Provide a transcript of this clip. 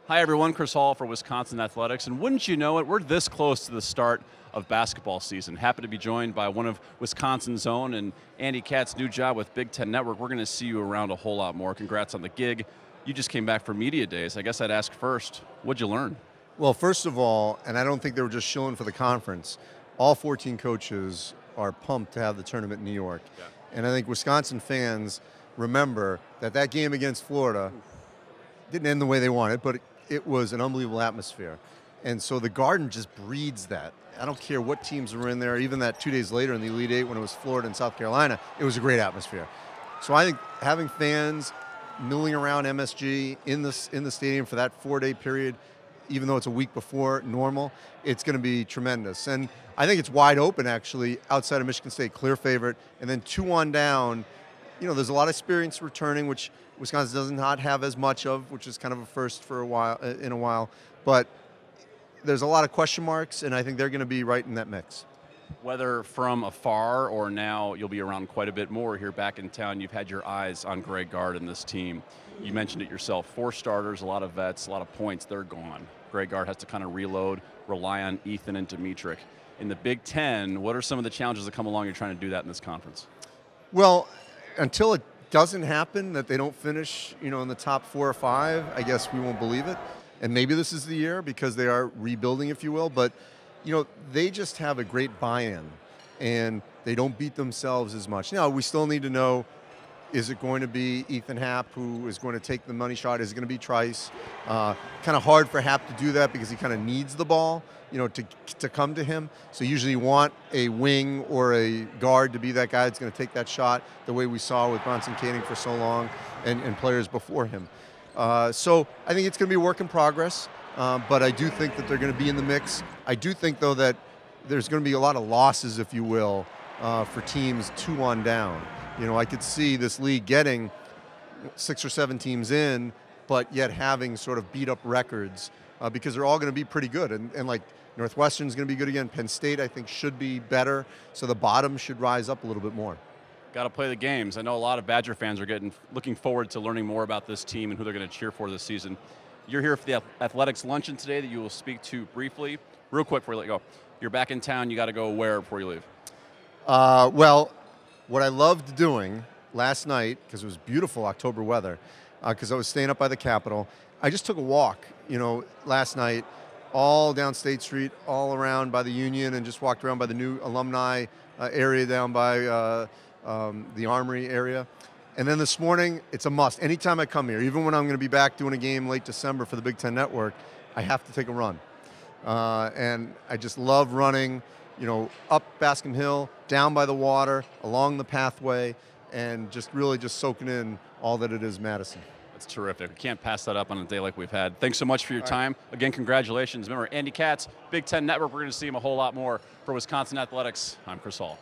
Hi everyone, Chris Hall for Wisconsin Athletics, and wouldn't you know it, we're this close to the start of basketball season. Happy to be joined by one of Wisconsin's own and Andy Katz, new job with Big Ten Network. We're going to see you around a whole lot more. Congrats on the gig. You just came back for media days. I guess I'd ask first, what'd you learn? Well, first of all, and I don't think they were just shilling for the conference, all 14 coaches are pumped to have the tournament in New York. Yeah. And I think Wisconsin fans remember that game against Florida didn't end the way they wanted, but it was an unbelievable atmosphere. And so the Garden just breeds that. I don't care what teams were in there, even that 2 days later in the Elite Eight when it was Florida and South Carolina, it was a great atmosphere. So I think having fans milling around MSG in the stadium for that 4-day period, even though it's a week before normal, it's going to be tremendous. And I think it's wide open, actually, outside of Michigan State, clear favorite. And then 2-1 down, you know, there's a lot of experience returning, which Wisconsin does not have as much of, which is kind of a first for a while. But there's a lot of question marks, and I think they're going to be right in that mix. Whether from afar or now you'll be around quite a bit more here back in town, you've had your eyes on Greg Gard and this team. You mentioned it yourself, 4 starters, a lot of vets, a lot of points, they're gone. Greg Gard has to kind of reload, rely on Ethan and Dimitrik. In the Big Ten, what are some of the challenges that come along you're trying to do that in this conference? Well, until it doesn't happen, that they don't finish, you know, in the top 4 or 5, I guess we won't believe it. And maybe this is the year because they are rebuilding, if you will. But, you know, they just have a great buy-in, and they don't beat themselves as much. Now, we still need to know, is it going to be Ethan Happ who is going to take the money shot? Is it going to be Trice? Kind of hard for Happ to do that because he kind of needs the ball, you know, to come to him. So usually you want a wing or a guard to be that guy that's going to take that shot, the way we saw with Bronson Koenig for so long and players before him. So I think it's going to be a work in progress, but I do think that they're going to be in the mix. I do think, though, that there's going to be a lot of losses, if you will, for teams 2-1 down. You know, I could see this league getting 6 or 7 teams in, but yet having sort of beat up records because they're all going to be pretty good. And like Northwestern's going to be good again. Penn State, I think, should be better. So the bottom should rise up a little bit more. Got to play the games. I know a lot of Badger fans are looking forward to learning more about this team and who they're going to cheer for this season. You're here for the athletics luncheon today that you will speak to briefly. Real quick before you let go. You're back in town. You got to go where before you leave? Well, what I loved doing last night, because it was beautiful October weather, because I was staying up by the Capitol, I just took a walk, you know, last night, all down State Street, all around by the Union, and just walked around by the new alumni area down by the Armory area. And then this morning, it's a must. Anytime I come here, even when I'm going to be back doing a game late December for the Big Ten Network, I have to take a run. And I just love running, you know, up Bascom Hill, down by the water, along the pathway, and just really just soaking in all that it is Madison. That's terrific. We can't pass that up on a day like we've had. Thanks so much for your time. Again, congratulations. Remember, Andy Katz, Big Ten Network. We're going to see him a whole lot more for Wisconsin Athletics. I'm Chris Hall.